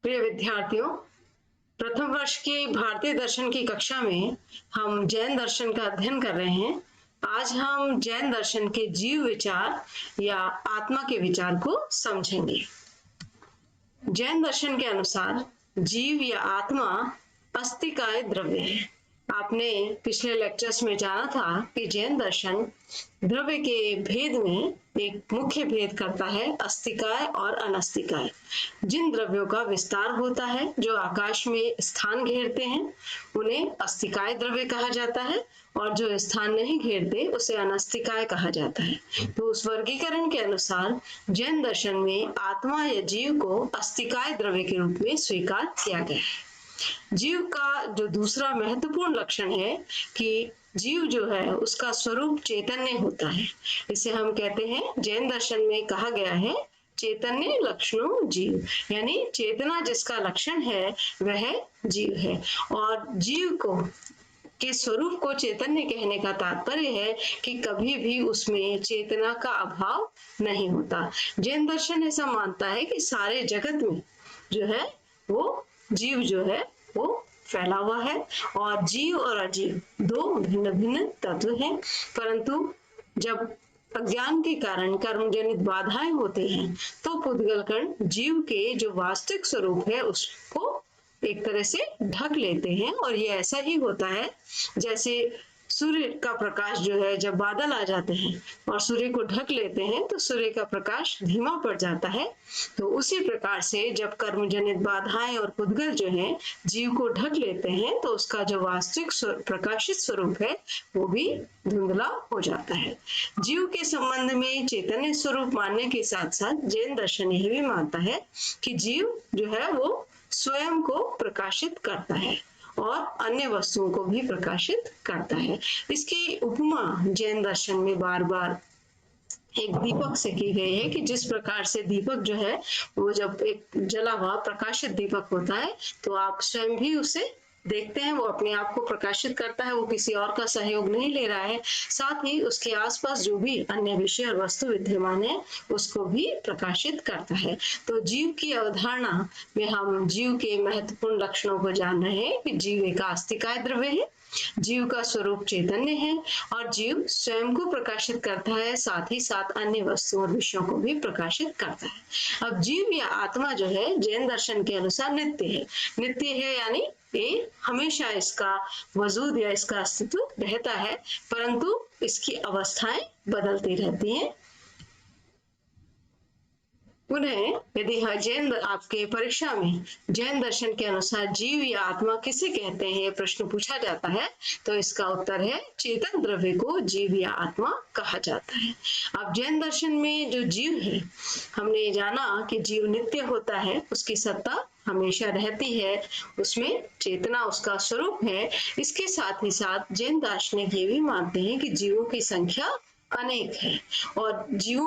प्रिय विद्यार्थियों, प्रथम वर्ष की भारतीय दर्शन की कक्षा में हम जैन दर्शन का अध्ययन कर रहे हैं। आज हम जैन दर्शन के जीव विचार या आत्मा के विचार को समझेंगे। जैन दर्शन के अनुसार जीव या आत्मा अस्तिकाय द्रव्य है। आपने पिछले लेक्चर्स में जाना था कि जैन दर्शन द्रव्य के भेद में एक मुख्य भेद करता है, अस्तिकाय और अनस्तिकाय। जिन द्रव्यों का विस्तार होता है, जो आकाश में स्थान घेरते हैं, उन्हें अस्तिकाय द्रव्य कहा जाता है, और जो स्थान नहीं घेरते उसे अनस्तिकाय कहा जाता है। तो उस वर्गीकरण के अनुसार जैन दर्शन में आत्मा या जीव को अस्तिकाय द्रव्य के रूप में स्वीकार किया गया है। जीव का जो दूसरा महत्वपूर्ण लक्षण है कि जीव जो है उसका स्वरूप चैतन्य होता है। इसे हम कहते हैं, जैन दर्शन में कहा गया है, चैतन्य लक्षणों जीव, यानी चेतना जिसका लक्षण है वह जीव है। और जीव को के स्वरूप को चैतन्य कहने का तात्पर्य है कि कभी भी उसमें चेतना का अभाव नहीं होता। जैन दर्शन ऐसा मानता है कि सारे जगत में जो है वो जीव जो है वो फैला हुआ है, और जीव और अजीव दो भिन्न भिन्न तत्व हैं। परंतु जब अज्ञान के कारण कर्मजनित बाधाएं होते हैं तो पुद्गलकण जीव के जो वास्तविक स्वरूप है उसको एक तरह से ढक लेते हैं। और ये ऐसा ही होता है जैसे सूर्य का प्रकाश जो है, जब बादल आ जाते हैं और सूर्य को ढक लेते हैं तो सूर्य का प्रकाश धीमा पड़ जाता है। तो उसी प्रकार से जब कर्मजनित बाधाएं और पुद्गल जो हैं जीव को ढक लेते हैं तो उसका जो वास्तविक प्रकाशित स्वरूप है वो भी धुंधला हो जाता है। जीव के संबंध में चैतन्य स्वरूप मानने के साथ साथ जैन दर्शन यह भी मानता है कि जीव जो है वो स्वयं को प्रकाशित करता है और अन्य वस्तुओं को भी प्रकाशित करता है। इसकी उपमा जैन दर्शन में बार बार एक दीपक से की गई है कि जिस प्रकार से दीपक जो है वो जब एक जला हुआ प्रकाशित दीपक होता है तो आप स्वयं भी उसे देखते हैं, वो अपने आप को प्रकाशित करता है, वो किसी और का सहयोग नहीं ले रहा है। साथ ही उसके आसपास जो भी अन्य विषय और वस्तु विद्यमान है उसको भी प्रकाशित करता है। तो जीव की अवधारणा में हम जीव के महत्वपूर्ण लक्षणों को जान रहे हैं कि जीव एक आस्तिकाय द्रव्य है, जीव का स्वरूप चैतन्य है और जीव स्वयं को प्रकाशित करता है, साथ ही साथ अन्य वस्तुओं और विषयों को भी प्रकाशित करता है। अब जीव या आत्मा जो है जैन दर्शन के अनुसार नित्य है। नित्य है यानी ये हमेशा इसका वजूद या इसका अस्तित्व रहता है, परंतु इसकी अवस्थाएं बदलती रहती हैं। उन्हें यदि जैन आपके परीक्षा में जैन दर्शन के अनुसार जीव या आत्मा किसे कहते हैं प्रश्न पूछा जाता है तो इसका उत्तर है चेतन द्रव्य को जीव या आत्मा कहा जाता है। अब जैन दर्शन में जो जीव है, हमने जाना कि जीव नित्य होता है, उसकी सत्ता हमेशा रहती है, उसमें चेतना उसका स्वरूप है। इसके साथ ही साथ जैन दार्शनिक ये भी मानते हैं कि जीवों की संख्या अनेक है और जीव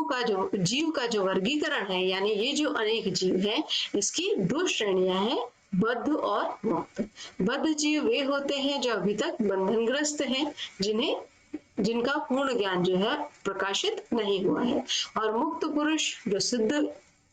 का जो वर्गीकरण है, यानी ये जो अनेक जीव है इसकी दो श्रेणियां हैं, बद्ध और मुक्त। बद्ध जीव वे होते हैं जो अभी तक बंधनग्रस्त हैं, जिनका पूर्ण ज्ञान जो है प्रकाशित नहीं हुआ है, और मुक्त पुरुष जो सिद्ध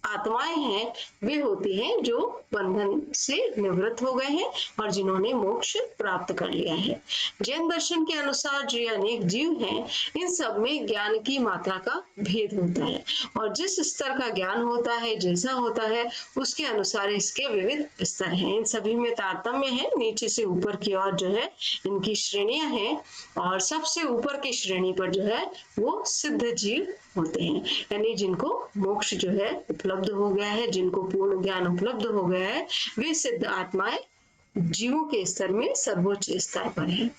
आत्माएं हैं वे होती हैं जो बंधन से निवृत्त हो गए हैं और जिन्होंने मोक्ष प्राप्त कर लिया है। जैन दर्शन के अनुसार जो अनेक जीव हैं इन सब में ज्ञान की मात्रा का भेद होता है, और जिस स्तर का ज्ञान होता है, जैसा होता है, उसके अनुसार इसके विविध स्तर हैं। इन सभी में तारतम्य है, नीचे से ऊपर की ओर जो है इनकी श्रेणियां हैं, और सबसे ऊपर की श्रेणी पर जो है वो सिद्ध जीव होते हैं, यानी जिनको मोक्ष जो है उपलब्ध हो गया है, जिनको पूर्ण ज्ञान उपलब्ध हो गया है, वे सिद्ध आत्माएं जीवों के स्तर में सर्वोच्च स्तर पर है।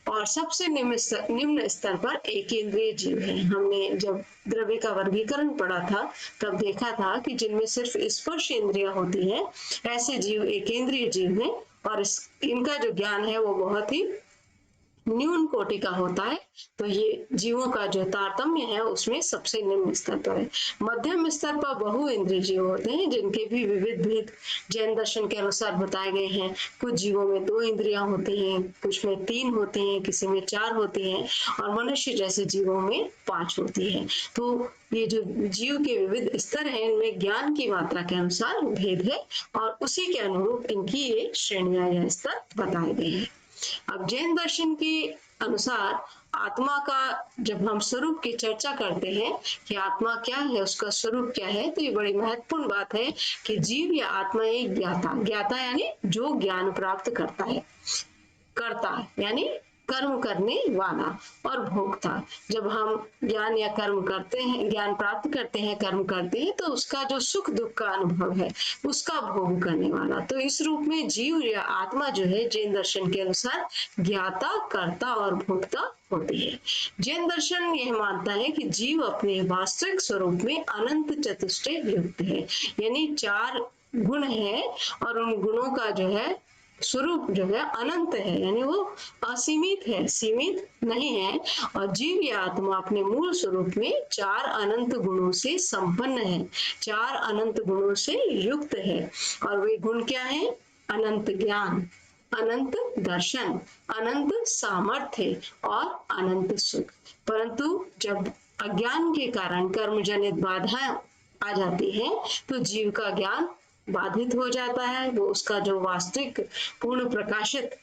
और सबसे निम्न स्तर पर एकेंद्रिय जीव है। हमने जब द्रव्य का वर्गीकरण पढ़ा था तब देखा था कि जिनमें सिर्फ स्पर्श इंद्रियां होती है ऐसे जीव एकेंद्रिय जीव हैं, और इनका जो ज्ञान है वो बहुत ही न्यून कोटि का होता है, तो ये जीवों का जो तारतम्य है उसमें सबसे निम्न स्तर पर है। मध्यम स्तर पर बहु इंद्रिय जीव होते हैं, जिनके भी विविध भेद जैन दर्शन के अनुसार बताए गए हैं। कुछ जीवों में 2 इंद्रियां होती हैं, कुछ में 3 होती हैं, किसी में 4 होती हैं, और मनुष्य जैसे जीवों में 5 होती है। तो ये जो जीव के विविध स्तर हैं, इनमें ज्ञान की मात्रा के अनुसार भेद है, और उसी के अनुरूप इनकी ये श्रेणियां या स्तर बताए गए हैं। अब जैन दर्शन के अनुसार आत्मा का जब हम स्वरूप की चर्चा करते हैं कि आत्मा क्या है, उसका स्वरूप क्या है, तो ये बड़ी महत्वपूर्ण बात है कि जीव या आत्मा एक ज्ञाता, ज्ञाता यानी जो ज्ञान प्राप्त करता है, करता यानी कर्म करने वाला, और भोगता। जब हम ज्ञान या कर्म करते हैं, ज्ञान प्राप्त करते हैं, कर्म करते हैं, तो उसका जो सुख दुख का अनुभव है उसका भोग करने वाला। तो इस रूप में जीव या आत्मा जो है जैन दर्शन के अनुसार ज्ञाता, कर्ता और भोक्ता होती है। जैन दर्शन यह मानता है कि जीव अपने वास्तविक स्वरूप में अनंत चतुष्टय युक्त है, यानी 4 गुण है, और उन गुणों का जो है स्वरूप जो है अनंत है, यानी वो असीमित है, सीमित नहीं है। और जीव या आत्मा अपने मूल स्वरूप में 4 अनंत गुणों से संपन्न है, 4 अनंत गुणों से युक्त है। और वे गुण क्या है? अनंत ज्ञान, अनंत दर्शन, अनंत सामर्थ्य और अनंत सुख। परंतु जब अज्ञान के कारण कर्म जनित बाधाएं आ जाती है, तो जीव का ज्ञान बाधित हो जाता है, वो उसका जो वास्तविक पूर्ण प्रकाशित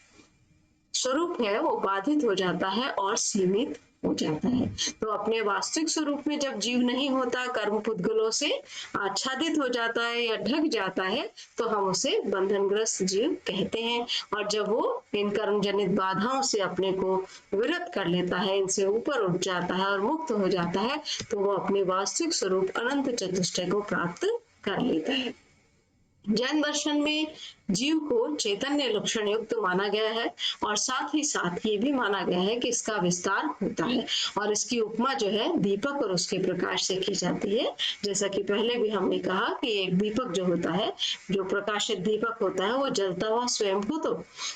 स्वरूप है वो बाधित हो जाता है और सीमित हो जाता है। तो अपने वास्तविक स्वरूप में जब जीव नहीं होता, कर्म पुद्गलों से आच्छादित हो जाता है या ढक जाता है, तो हम उसे बंधनग्रस्त जीव कहते हैं। और जब वो इन कर्म जनित बाधाओं से अपने को विरत कर लेता है, इनसे ऊपर उठ जाता है और मुक्त हो जाता है, तो वो अपने वास्तविक स्वरूप अनंत चतुष्टय को प्राप्त कर लेता है। जैन दर्शन में जीव को चैतन्य लक्षण युक्त माना गया है, और साथ ही साथ ये भी माना गया है कि इसका विस्तार होता है, और इसकी उपमा जो है दीपक और उसके प्रकाश से की जाती है। जैसा कि पहले भी हमने कहा कि एक दीपक जो होता है, जो प्रकाशित दीपक होता है, वो जलता हुआ स्वयं को तो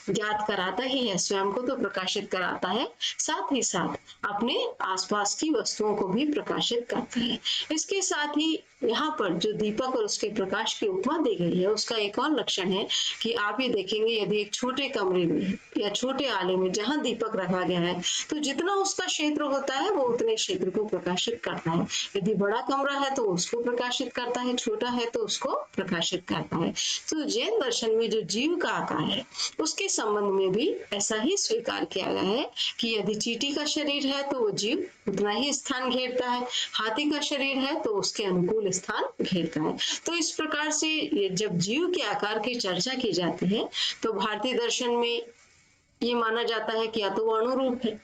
ज्ञात कराता ही है, स्वयं को तो प्रकाशित कराता है, साथ ही साथ अपने आसपास की वस्तुओं को भी प्रकाशित करता है। इसके साथ ही यहाँ पर जो दीपक और उसके प्रकाश की उपमा दी गई है, उसका एक और लक्षण है कि आप ये देखेंगे, यदि एक छोटे कमरे में या छोटे आले में जहां दीपक रखा गया है, तो जितना उसका क्षेत्र होता है वो उतने क्षेत्र को प्रकाशित करता है। यदि बड़ा कमरा है तो उसको प्रकाशित करता है, छोटा है तो उसको प्रकाशित करता है। तो जैन दर्शन में जो जीव का आकार है उसके संबंध में भी ऐसा ही स्वीकार किया गया है कि यदि चींटी का शरीर है तो वो जीव उतना ही स्थान घेरता है, हाथी का शरीर है तो उसके अनुकूल स्थान घेरता है। तो इस प्रकार से जब जीव के आकार की चर्चा की जाती है, तो भारतीय दर्शन में ये माना जाता है कि या तो वो अणुरूप है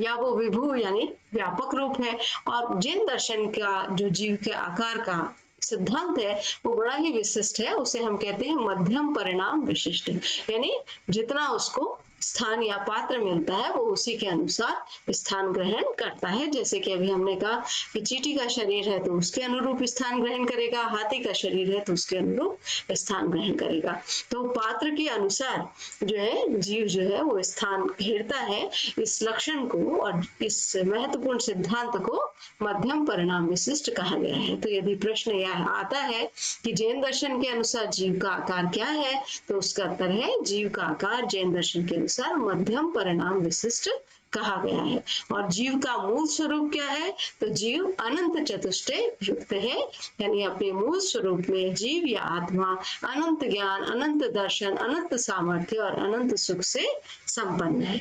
या वो विभु यानी व्यापक रूप है। और जैन दर्शन का जो जीव के आकार का सिद्धांत है वो बड़ा ही विशिष्ट है, उसे हम कहते हैं मध्यम परिणाम विशिष्ट, यानी जितना उसको स्थान या पात्र मिलता है वो उसी के अनुसार स्थान ग्रहण करता है। जैसे कि अभी हमने कहा कि चींटी का शरीर है तो उसके अनुरूप स्थान ग्रहण करेगा, हाथी का शरीर है तो उसके अनुरूप स्थान ग्रहण करेगा। तो पात्र के अनुसार जो है जीव जो है वो स्थान घेरता है। इस लक्षण को और इस महत्वपूर्ण सिद्धांत को मध्यम परिणाम विशिष्ट कहा गया है। तो यदि प्रश्न यह आता है कि जैन दर्शन के अनुसार जीव का आकार क्या है, तो उसका उत्तर है जीव का आकार जैन दर्शन के अनुसार मध्यम परिणाम विशिष्ट कहा गया है। और जीव का मूल स्वरूप क्या है, तो जीव अनंत चतुष्टय युक्त है, यानी अपने मूल स्वरूप में जीव या आत्मा अनंत ज्ञान, अनंत दर्शन, अनंत सामर्थ्य और अनंत सुख से संपन्न है।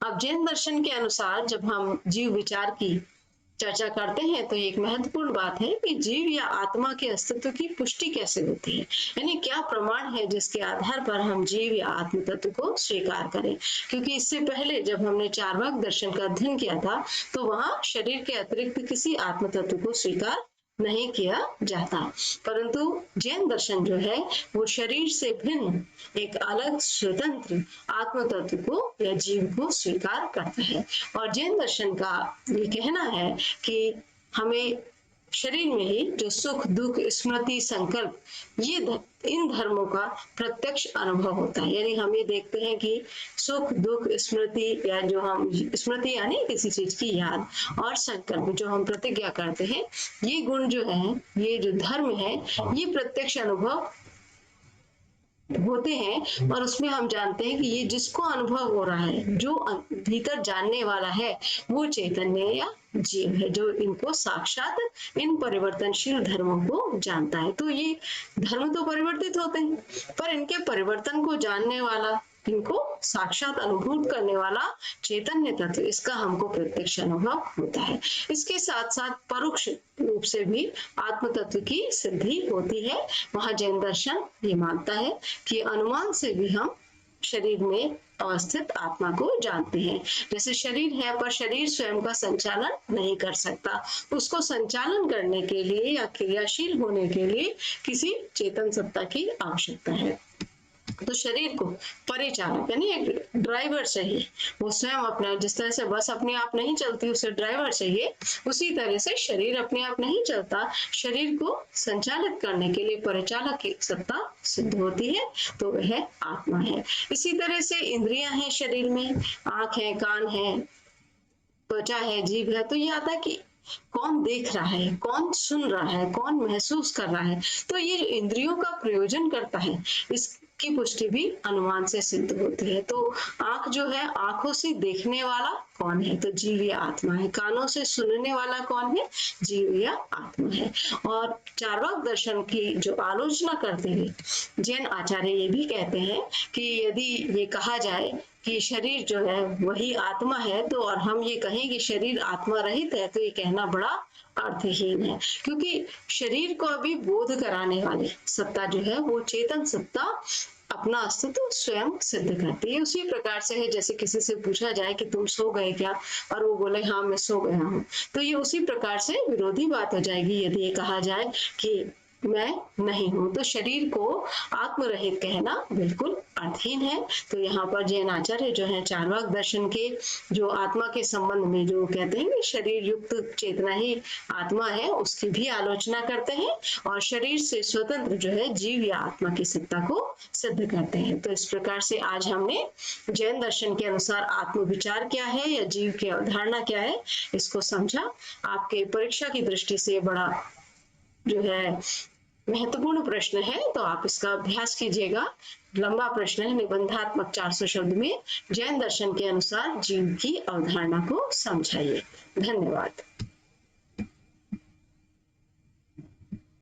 अब जैन दर्शन के अनुसार जब हम जीव विचार की चर्चा करते हैं तो एक महत्वपूर्ण बात है कि जीव या आत्मा के अस्तित्व की पुष्टि कैसे होती है, यानी क्या प्रमाण है जिसके आधार पर हम जीव या आत्म तत्व को स्वीकार करें। क्योंकि इससे पहले जब हमने चार्वाक दर्शन का अध्ययन किया था तो वहां शरीर के अतिरिक्त किसी आत्म तत्व को स्वीकार नहीं किया जाता, परंतु जैन दर्शन जो है वो शरीर से भिन्न एक अलग स्वतंत्र आत्म तत्व को या जीव को स्वीकार करता है। और जैन दर्शन का ये कहना है कि हमें शरीर में ही जो सुख दुख स्मृति संकल्प इन धर्मों का प्रत्यक्ष अनुभव होता है। यानी हम ये देखते हैं कि सुख दुख स्मृति या जो हम स्मृति यानी किसी चीज की याद और संकल्प जो हम प्रतिज्ञा करते हैं, ये गुण जो है, ये जो धर्म है, ये प्रत्यक्ष अनुभव होते हैं और उसमें हम जानते हैं कि ये जिसको अनुभव हो रहा है, जो भीतर जानने वाला है, वो चैतन्य या जीव है जो इनको साक्षात इन परिवर्तनशील धर्मों को जानता है। तो ये धर्म तो परिवर्तित होते हैं, पर इनके परिवर्तन को जानने वाला, इनको साक्षात अनुभूत करने वाला चैतन्य तत्व, इसका हमको प्रत्यक्ष अनुभव होता है। इसके साथ साथ परोक्ष रूप से भी आत्म तत्व की सिद्धि होती है। वहां जैन दर्शन ये मानता है कि अनुमान से भी हम शरीर में अवस्थित आत्मा को जानते हैं। जैसे शरीर है पर शरीर स्वयं का संचालन नहीं कर सकता, उसको संचालन करने के लिए या क्रियाशील होने के लिए किसी चेतन सत्ता की आवश्यकता है। तो शरीर को परिचालक यानी एक ड्राइवर चाहिए, वो स्वयं अपना, जिस तरह से बस अपने आप नहीं चलती, उसे ड्राइवर चाहिए, उसी तरह से शरीर अपने आप नहीं चलता, शरीर को संचालित करने के लिए परिचालक की सत्ता सिद्ध होती है, तो वह आत्मा है। इसी तरह से इंद्रियां हैं शरीर में, आंख है, कान है, त्वचा है, जीभ है, तो ये आता है कि कौन देख रहा है, कौन सुन रहा है, कौन महसूस कर रहा है। तो ये जो इंद्रियों का प्रयोजन करता है, इसकी पुष्टि भी अनुमान से सिद्ध होती है। तो आंख जो है, आंखों से देखने वाला कौन है, तो जीव या आत्मा है। कानों से सुनने वाला कौन है, जीव या आत्मा है। और चार्वाक दर्शन की जो आलोचना करते हुए जैन आचार्य ये भी कहते हैं कि यदि ये कहा जाए कि शरीर जो है वही आत्मा है, तो और हम ये कहें कि शरीर आत्मा रहित है, तो ये कहना बड़ा अर्थहीन है, क्योंकि शरीर को अभी बोध कराने वाली सत्ता जो है, वो चेतन सत्ता अपना अस्तित्व स्वयं सिद्ध करती है। उसी प्रकार से है जैसे किसी से पूछा जाए कि तुम सो गए क्या, और वो बोले हाँ मैं सो गया हूँ, तो ये उसी प्रकार से विरोधी बात हो जाएगी यदि ये कहा जाए कि मैं नहीं हूं। तो शरीर को आत्मरहित कहना बिल्कुल अर्थहीन है। तो यहाँ पर जैन आचार्य जो है चार्वाक दर्शन के जो आत्मा के संबंध में जो कहते हैं कि शरीर युक्त चेतना ही आत्मा है, उसकी भी आलोचना करते हैं और शरीर से स्वतंत्र जो है जीव या आत्मा की सत्ता को सिद्ध करते हैं। तो इस प्रकार से आज हमने जैन दर्शन के अनुसार आत्म विचार क्या है या जीव की अवधारणा क्या है, इसको समझा। आपके परीक्षा की दृष्टि से बड़ा जो है महत्वपूर्ण प्रश्न है, तो आप इसका अभ्यास कीजिएगा। लंबा प्रश्न है, निबंधात्मक 400 शब्द में जैन दर्शन के अनुसार जीव की अवधारणा को समझाइए। धन्यवाद।